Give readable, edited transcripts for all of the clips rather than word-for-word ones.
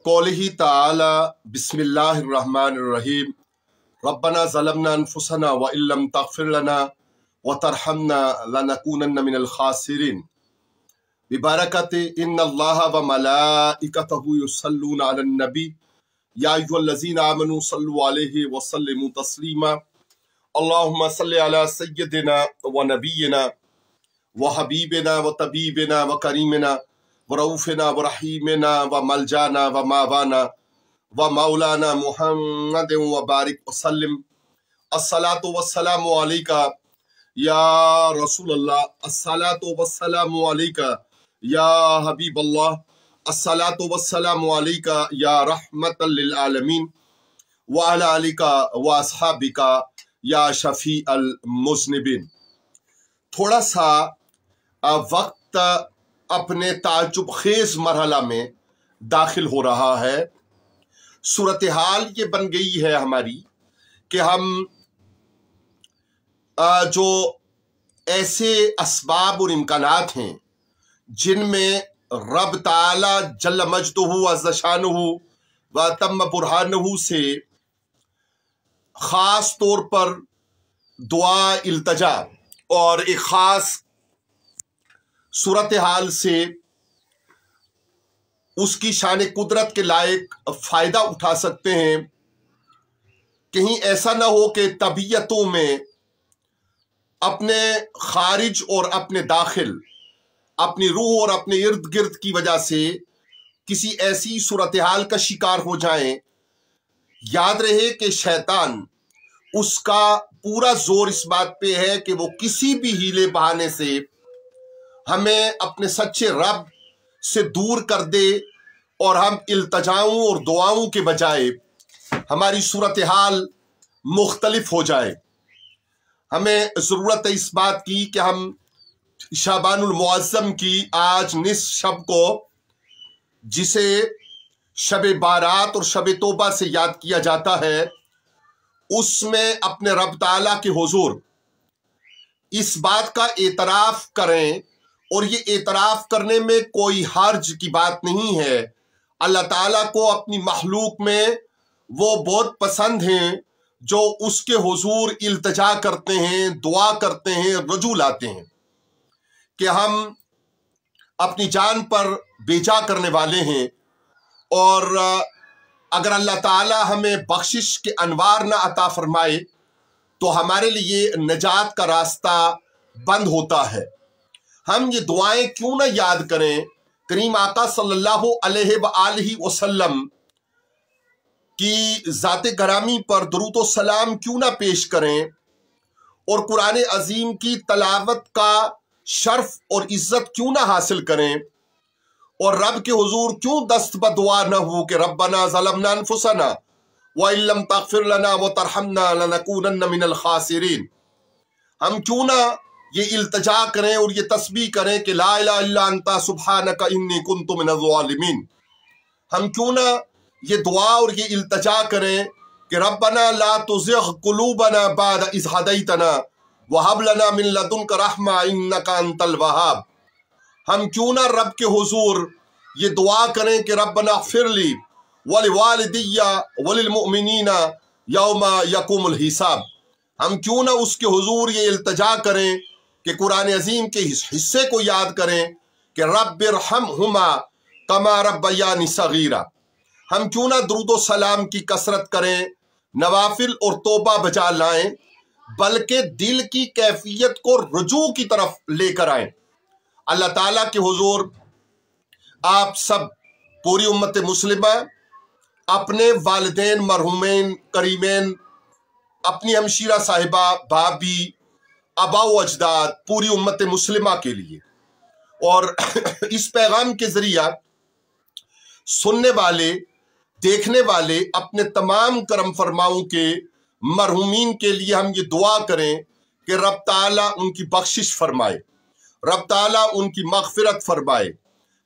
कौलिही ताला बिस्मिल्लाहिर्रहमानिर्रहीम रब्बना ज़लमना अनफुसना व इल्लम तग़फिर लना व तरहमना लनकूनन्ना मिनल खासिरीन बिबरकति इन्नल्लाहा व मलाइकतहु युसल्लूना अलन नबी या अय्युहल्लज़ीना आमनू सल्लु अलैहि व सल्लिमू तस्लीमा अल्लाहुम्मा सल्लि अला सय्यिदिना व नबिय्यिना व हबीबिना व तबीबिना व करीमिना व रऊफिना व रहीमिना व मलजाना व मावाना व मौलाना मुहम्मद व बारिक वसल्लिम। अस्सलातु वस्सलामु अलैका या रसूल अल्लाह, अस्सलातु वस्सलामु अलैका या हबीब अल्लाह, अस्सलातु वस्सलामु अलैका या रहमतल लिल आलमीन व अला आलिका व अस्हाबिका या शफी अल मुज़निबीन। थोड़ा सा वक्त अपने ताज्जुब खेज मरहला में दाखिल हो रहा है। सूरत हाल ये बन गई है हमारी कि हम जो ऐसे असबाब और इम्कानात हैं जिनमें रब ताला जल्ल मजदुहु अज़्ज़ शानुहु व तम्म बुरहानुहु से ख़ास तौर पर दुआ इल्तजा और एक ख़ास सूरत हाल से उसकी शान कुदरत के लायक फ़ायदा उठा सकते हैं। कहीं ऐसा ना हो कि तबीयतों में अपने खारिज और अपने दाखिल, अपनी रूह और अपने इर्द गिर्द की वजह से किसी ऐसी सूरत हाल का शिकार हो जाएं। याद रहे कि शैतान, उसका पूरा जोर इस बात पे है कि वो किसी भी हीले बहाने से हमें अपने सच्चे रब से दूर कर दे और हम इल्तजाओं और दुआओं के बजाय हमारी सूरत हाल मुख्तलिफ हो जाए। हमें ज़रूरत है इस बात की कि हम शाबानुल मुअज़्ज़म की आज निस शब को, जिसे शब बारात और शब तौबा से याद किया जाता है, उसमें अपने रब ताला के हुजूर इस बात का एतराफ़ करें। और ये एतराफ़ करने में कोई हर्ज की बात नहीं है। अल्लाह ताला को अपनी मखलूक में वो बहुत पसंद हैं जो उसके हुजूर इल्तजा करते हैं, दुआ करते हैं, रजू लाते हैं कि हम अपनी जान पर बेजा करने वाले हैं और अगर अल्लाह ताला हमें बख्शिश के अनवार ना अता फरमाए तो हमारे लिए नजात का रास्ता बंद होता है। हम ये दुआएं क्यों ना याद करें, करीम आका सल्लल्लाहु अलैहि वसल्लम की ज़ाते गरामी पर दुरूद व सलाम क्यों ना पेश करें और कुरान अजीम की तलावत का शर्फ और इज्जत क्यों ना हासिल करें और रब के हुजूर क्यों दस्त बदुआ न हो कि रब्बना ज़लमना अनफुसना व इल्लम तग़फिर लना व तरहमना लनकूनन्ना मिनल खासिरीन। हम क्यों ना ये इल्तजा करें और ये तस्बीह करें कि ला इलाहा इल्ला अंता सुब्हानका इन्नी कुन्तु मिनज़ ज़ालिमीन। हम क्यों ना ये दुआ और ये इल्तजा करें कि रब्बना ला तुज़िग़ क़ुलूबना बअद इज़ हदैतना व हब लना मिन लदुनका रहमा इन्नका अंतल वहाब। हम क्यों ना रब के हुजूर ये दुआ करें कि रब्बना ग़फ़िरली व लिवालिदिय्या व लिलमुमिनीना यौमा यक़ूमुल हिसाब। हम क्यों ना उसके हुजूर ये इल्तजा करें कि कुरान अजीम के इस हिस्से को याद करें कि रब्बिरहमहुमा कमा रब्बयानी सगीरा। हम क्यों ना दुरूद व सलाम की कसरत करें, नवाफिल और तौबा बजा लाएं, बल्कि दिल की कैफियत को रुजू की तरफ लेकर आएं। अल्लाह ताला के हुजूर आप सब पूरी उम्मत मुस्लिमा, अपने वालिदैन मरहूमैन करीमैन, अपनी हमशीरा साहिबा, भाभी, आबा व अजदाद, पूरी उम्मत मुस्लिमा के लिए और इस पैगाम के जरिया सुनने वाले, देखने वाले अपने तमाम करम फरमाओं के मरहूमीन के लिए हम ये दुआ करें कि रब ताला उनकी बख्शिश फरमाए, रब ताला उनकी मग़फ़िरत फरमाए।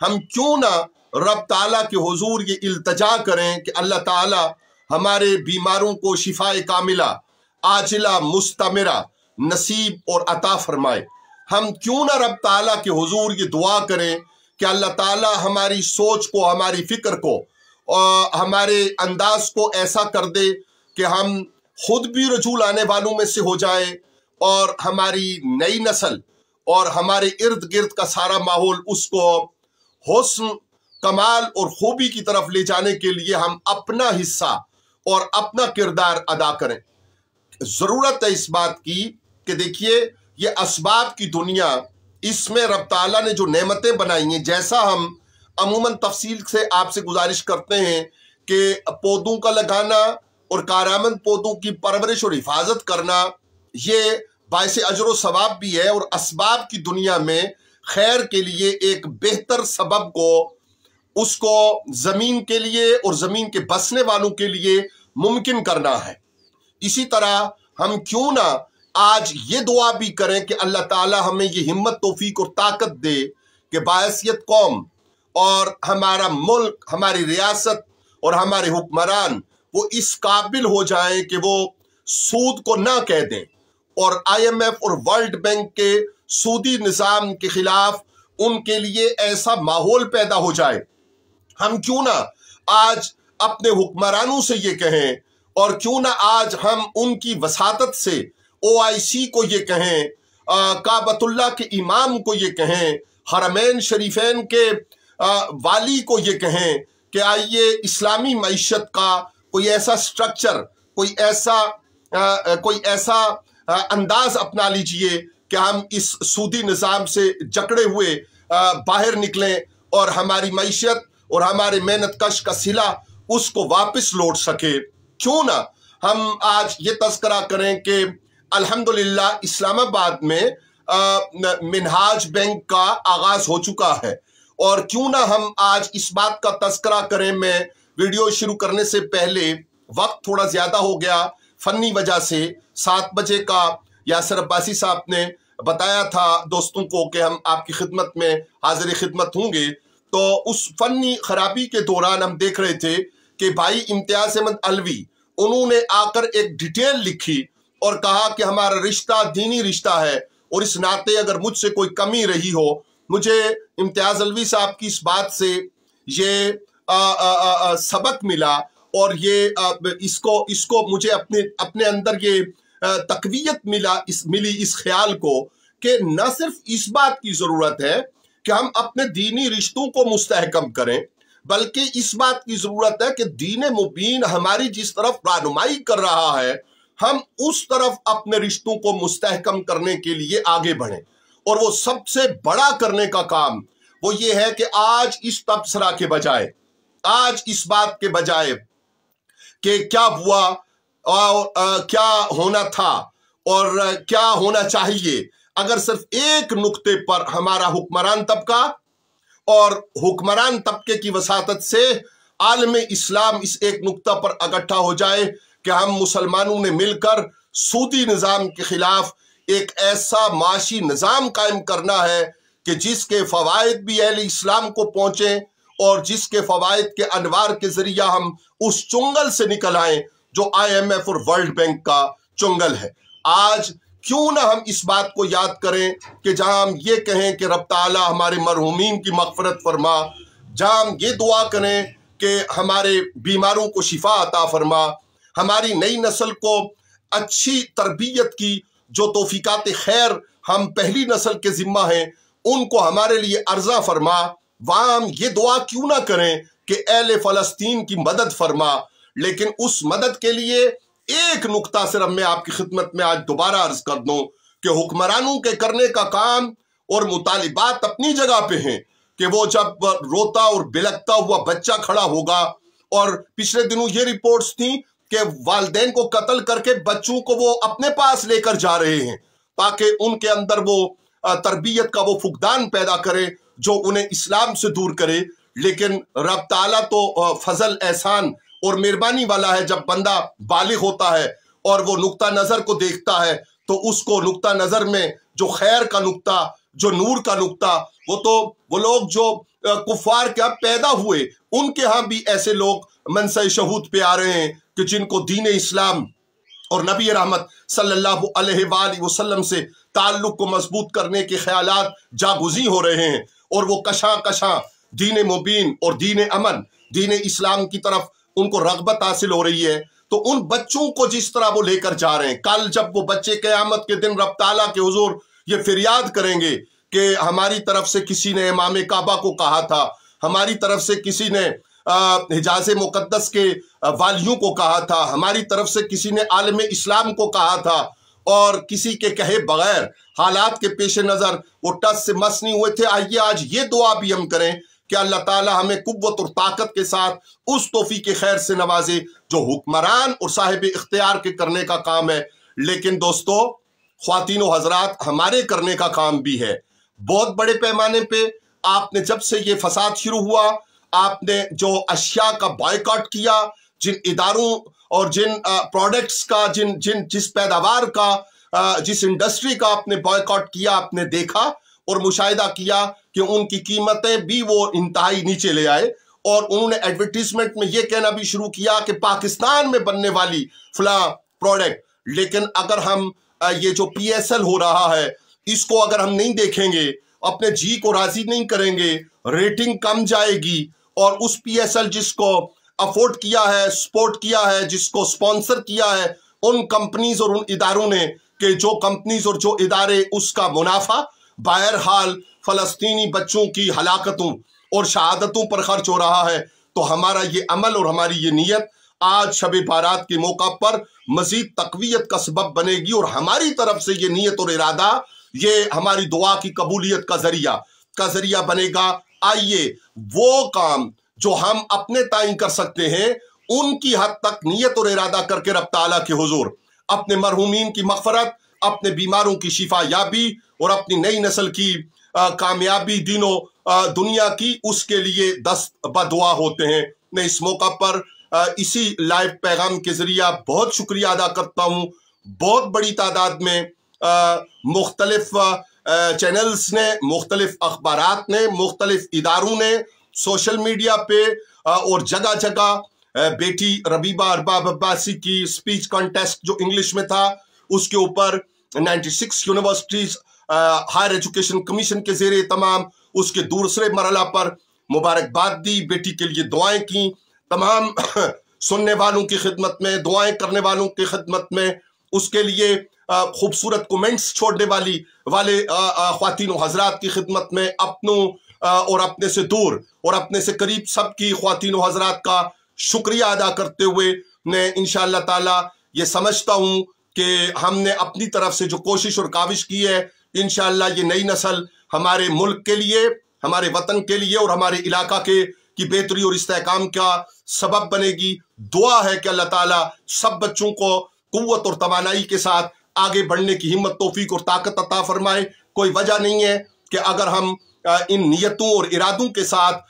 हम क्यों ना रब ताला के हुजूर ये इल्तजा करें कि अल्लाह ताला हमारे बीमारों को शिफाए कामिला आजिला मुस्तमिरा नसीब और अता फरमाए। हम क्यों ना रब ताला के हुजूर ये दुआ करें कि अल्लाह ताला हमारी सोच को, हमारी फिक्र को ہمارے انداز کو ایسا کر دے کہ ہم خود بھی رجوع لانے والوں میں سے ہو جائیں، اور ہماری نئی نسل اور ہمارے ارد گرد کا سارا ماحول اس کو حسن، کمال اور خوبی کی طرف لے جانے کے لیے ہم اپنا حصہ اور اپنا کردار ادا کریں۔ ضرورت ہے اس بات کی کہ دیکھیے یہ اسباب کی دنیا، اس میں رب تعالیٰ نے جو نعمتیں بنائی ہیں، جیسا ہم عموماً تفصیل سے آپ سے گزارش کرتے ہیں کہ پودوں کا لگانا اور کارآمد پودوں کی پرورش اور حفاظت کرنا یہ باعث اجر و ثواب بھی ہے، اور اسباب کی دنیا میں خیر کے لیے ایک بہتر سبب کو اس کو زمین کے لیے اور زمین کے بسنے والوں کے لیے ممکن کرنا ہے۔ اسی طرح ہم کیوں نہ آج یہ دعا بھی کریں کہ اللہ تعالی ہمیں یہ ہمت، توفیق اور طاقت دے کہ باحثیت قوم اور ہمارا ملک، ہماری ریاست اور ہمارے حکمران وہ اس قابل ہو جائیں کہ وہ سود کو نہ کہہ دیں، اور IMF اور ورلڈ بینک کے سودی نظام کے خلاف ان کے لیے ایسا ماحول پیدا ہو جائے۔ ہم کیوں نہ آج اپنے حکمرانوں سے یہ کہیں، اور کیوں نہ آج ہم ان کی وساطت سے OIC کو یہ کہیں، کعبۃ اللہ کے امام کو یہ کہیں، حرمین شریفین کے والی کو یہ کہیں کہ آئیے اسلامی معیشت کا کوئی ایسا سٹرکچر، کوئی ایسا انداز اپنا لیجئے کہ ہم اس سودی نظام سے جکڑے ہوئے باہر نکلیں اور ہماری معیشت اور ہمارے محنت کش کا صلہ اس کو واپس لوٹ سکے۔ کیوں نہ ہم آج یہ تذکرہ کریں کہ الحمدللہ اسلام آباد میں منہاج بینک کا آغاز ہو چکا ہے، اور کیوں نہ ہم آج اس بات کا تذکرہ کریں۔ میں ویڈیو شروع کرنے سے پہلے وقت تھوڑا زیادہ ہو گیا فنی وجہ سے، 7 بجے کا یاسر عباسی صاحب نے بتایا تھا دوستوں کو کہ ہم آپ کی خدمت میں حاضر خدمت ہوں گے، تو اس فنی خرابی کے دوران ہم دیکھ رہے تھے کہ بھائی امتیاز احمد علوی انہوں نے آ کر ایک ڈیٹیل لکھی اور کہا کہ ہمارا رشتہ دینی رشتہ ہے، اور اس ناطے اگر مجھ سے کوئی کمی رہی ہو، مجھے امتیاز علوی صاحب کی اس بات سے یہ سبق ملا، اور یہ اس کو مجھے اپنے اندر یہ تقویت ملی اس خیال کو کہ نہ صرف اس بات کی ضرورت ہے کہ ہم اپنے دینی رشتوں کو مستحکم کریں، بلکہ اس بات کی ضرورت ہے کہ دین مبین ہماری جس طرف رہنمائی کر رہا ہے، ہم اس طرف اپنے رشتوں کو مستحکم کرنے کے لیے آگے بڑھیں۔ اور وہ سب سے بڑا کرنے کا کام وہ یہ ہے کہ آج اس تبصرہ کے بجائے، آج اس بات کے بجائے کہ کیا ہوا اور کیا ہونا تھا اور کیا ہونا چاہیے، اگر صرف ایک نقطے پر ہمارا حکمران طبقہ اور حکمران طبقے کی وساطت سے عالم اسلام اس ایک نقطہ پر اکٹھا ہو جائے کہ ہم مسلمانوں نے مل کر سودی نظام کے خلاف ایک ایسا معاشی نظام قائم کرنا ہے کہ جس کے فوائد بھی اہل اسلام کو پہنچیں، اور جس کے فوائد کے انوار کے ذریعہ ہم اس چنگل سے نکل آئیں جو IMF اور ورلڈ بینک کا چنگل ہے۔ آج کیوں نہ ہم اس بات کو یاد کریں کہ جہاں ہم یہ کہیں کہ رب تعالی ہمارے مرحومین کی مغفرت فرما، جہاں ہم یہ دعا کریں کہ ہمارے بیماروں کو شفا عطا فرما، ہماری نئی نسل کو اچھی تربیت کی جو توفیقات خیر ہم پہلی نسل کے ذمہ ہیں ان کو ہمارے لیے عرضہ فرما، وہاں ہم یہ دعا کیوں نہ کریں کہ اہل فلسطین کی مدد فرما۔ لیکن اس مدد کے لیے ایک نقطہ صرف میں آپ کی خدمت میں آج دوبارہ عرض کر دوں کہ حکمرانوں کے کرنے کا کام اور مطالبات اپنی جگہ پہ ہیں کہ وہ جب روتا اور بلکتا ہوا بچہ کھڑا ہوگا، اور پچھلے دنوں یہ رپورٹس تھیں کہ والدین کو قتل کر کے بچوں کو وہ اپنے پاس لے کر جا رہے ہیں تاکہ ان کے اندر وہ تربیت کا وہ فقدان پیدا کرے جو انہیں اسلام سے دور کرے۔ لیکن رب تعالیٰ تو فضل احسان اور مہربانی والا ہے، جب بندہ بالغ ہوتا ہے اور وہ نقطہ نظر کو دیکھتا ہے تو اس کو نقطہ نظر میں جو خیر کا نقطہ، جو نور کا نقطہ، وہ لوگ جو کفار کے ہاں پیدا ہوئے ان کے ہاں بھی ایسے لوگ منصع شہود پہ آ رہے ہیں کہ جن کو دین اسلام اور نبی رحمت صلی اللہ علیہ وآلہ وسلم سے تعلق کو مضبوط کرنے کے خیالات جاگزیں ہو رہے ہیں، اور وہ کشاں کشاں دین مبین اور دین امن दीन इस्लाम की तरफ उनको रग़बत हासिल हो रही है, तो उन बच्चों को जिस तरह वो लेकर जा रहे हैं, कल जब वो बच्चे क़यामत के दिन रब ताला के हुज़ूर ये फरियाद करेंगे कि हमारी तरफ से किसी ने इमाम काबा को कहा था, हमारी तरफ से किसी ने हिजाज़ मुक़द्दस के वालियों को कहा था, हमारी तरफ से किसी ने आलम इस्लाम को कहा था, और किसी के कहे बगैर हालात के पेश नज़र वो टस से मस नहीं हुए थे। आइए आज ये दुआ भी हम करें कि अल्लाह ताला हमें कुव्वत और ताकत के साथ उस तौफीक खैर से नवाजे जो हुक्मरान और साहिब इख्तियार के करने का काम है। लेकिन दोस्तों, ख्वातीन व हजरात, हमारे करने का काम भी है। बहुत बड़े पैमाने पे आपने जब से ये फसाद शुरू हुआ, आपने जो अशिया का बॉयकॉट किया, जिन इदारों और जिन प्रोडक्ट्स का, जिस पैदावार का, जिस इंडस्ट्री का आपने बॉयकॉट किया, आपने देखा और मुशाहिदा किया कि उनकी कीमतें भी वो इंतहाई नीचे ले आए, और उन्होंने एडवर्टीजमेंट में ये कहना भी शुरू किया कि पाकिस्तान में बनने वाली फला प्रोडक्ट। लेकिन अगर हम ये जो PSL हो रहा है, इसको अगर हम नहीं देखेंगे, अपने जी को राजी नहीं करेंगे, रेटिंग कम जाएगी, और उस PSL जिसको अफोर्ड किया है, सपोर्ट किया है, जिसको स्पॉन्सर किया है उन कंपनीज और उन इदारों ने, कि जो कंपनीज और जो इदारे उसका मुनाफा बहरहाल फलस्तीनी बच्चों की हलाकतों और शहादतों पर खर्च हो रहा है। तो हमारा ये अमल और हमारी ये नीयत आज शब बारात के मौका पर मजीद तकवीयत का सबब बनेगी, और हमारी तरफ से ये नीयत और इरादा ये हमारी दुआ की कबूलियत का जरिया बनेगा। आइए वो काम जो हम अपने ताईं कर सकते हैं, उनकी हद तक नीयत और इरादा करके रब ताला के हुजूर अपने मरहूमीन की मग़फ़रत, अपने बीमारों की शिफा याबी और अपनी नई नस्ल की कामयाबी दीनों दुनिया की, उसके लिए दस्त बदुआ होते हैं। मैं इस मौका पर इसी लाइव पैगाम के जरिए बहुत शुक्रिया अदा करता हूँ। बहुत बड़ी तादाद में मुख्तलिफ चैनल्स ने, मुख्तलिफ अखबारात ने, मुख्तलिफ इदारों ने सोशल मीडिया पे और जगह जगह बेटी रबीबा अरबाब अब्बासी की स्पीच कॉन्टेस्ट जो इंग्लिश में था, उसके ऊपर 96 यूनिवर्सिटीज हायर एजुकेशन कमीशन के ज़ेरे तमाम उसके दूसरे मरला पर मुबारकबाद दी, बेटी के लिए दुआएं की, तमाम सुनने वालों की खिदमत में, दुआएं करने वालों की खिदमत में, उसके लिए खूबसूरत कमेंट्स छोड़ने वाले ख्वातीन व हजरात की खिदमत में, अपनों और अपने से दूर और अपने से करीब सबकी ख्वातीन व हजरात का शुक्रिया अदा करते हुए मैं इंशाअल्लाह ताला ये समझता हूँ कि हमने अपनी तरफ से जो कोशिश और काविश की है, इंशाअल्लाह ये नई नस्ल हमारे मुल्क के लिए, हमारे वतन के लिए और हमारे इलाका की बेहतरी और इस्तेहकाम का सबब बनेगी। दुआ है कि अल्लाह ताला सब बच्चों को कुव्वत और तवानाई के साथ आगे बढ़ने की हिम्मत, तौफीक और ताकत अता फरमाए। कोई वजह नहीं है कि अगर हम इन नियतों और इरादों के साथ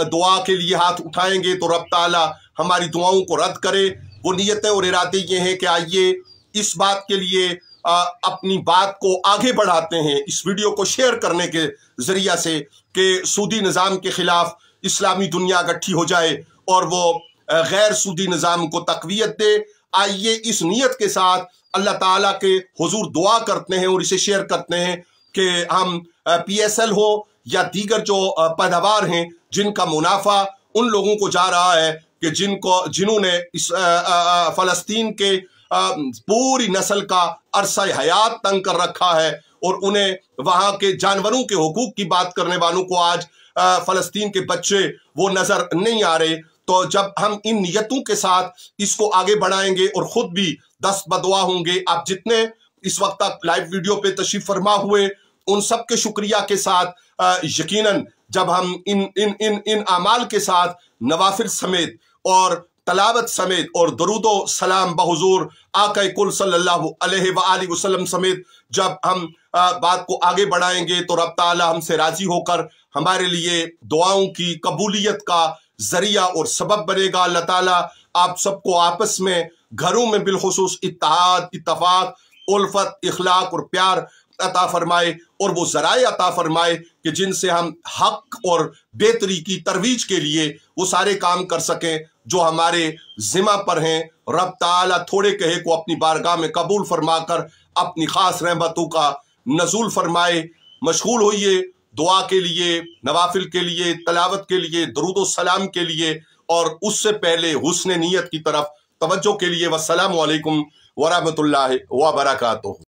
दुआ के लिए हाथ उठाएंगे तो रब ताला हमारी दुआओं को रद्द करे। वो नियतें और इरादे ये हैं कि आइए इस बात के लिए अपनी बात को आगे बढ़ाते हैं, इस वीडियो को शेयर करने के जरिया से, कि सूदी निज़ाम के खिलाफ इस्लामी दुनिया इकट्ठी हो जाए और वो गैर सूदी निज़ाम को तक़वियत दे। आइए इस नियत के साथ अल्लाह ताला के हुजूर दुआ करते हैं और इसे शेयर करते हैं कि हम PSL हो या दीगर जो पैदावार हैं, जिनका मुनाफा उन लोगों को जा रहा है कि जिन्होंने इस फ़लस्तीन के पूरी नस्ल का अरसा हयात तंग कर रखा है, और उन्हें वहाँ के जानवरों के हुकूक की बात करने वालों को आज फ़लस्तीन के बच्चे वो नज़र नहीं आ रहे। तो जब हम इन नियतों के साथ इसको आगे बढ़ाएंगे और ख़ुद भी दस्त बदुआ होंगे, आप जितने इस वक्त तक लाइव वीडियो पे तशरीफ़ फरमा हुए उन सब के शुक्रिया के साथ यकीनन जब हम इन आमाल के साथ नवाफिल समेत और तलावत समेत और दरूदो सलाम बहुजूर आका कुल सल्लल्लाहु अलैहि वसल्लम समेत जब हम बात को आगे बढ़ाएंगे तो रब ताला हमसे राजी होकर हमारे लिए दुआओं की कबूलियत का जरिया और सबब बनेगा। अल्लाह ताला आप सबको आपस में घरों में बिलखुसूस इत्तेहाद, इत्तफाक, उल्फत, इखलाक और प्यार अता फरमाए, और वो ज़राए अता फरमाए कि जिनसे हम हक और बेहतरी की तरवीज के लिए वो सारे काम कर सकें जो हमारे जिम्मा पर हैं। रब ताला थोड़े कहे को अपनी बारगाह में कबूल फरमाकर अपनी खास रहमतों का नज़ूल फरमाए। मशगूल होइए दुआ के लिए, नवाफिल के लिए, तलावत के लिए, दरूद व सलाम के लिए, اور اس سے پہلے حسن نیت کی طرف توجہ کے لیے والسلام علیکم ورحمۃ اللہ وبرکاتہ۔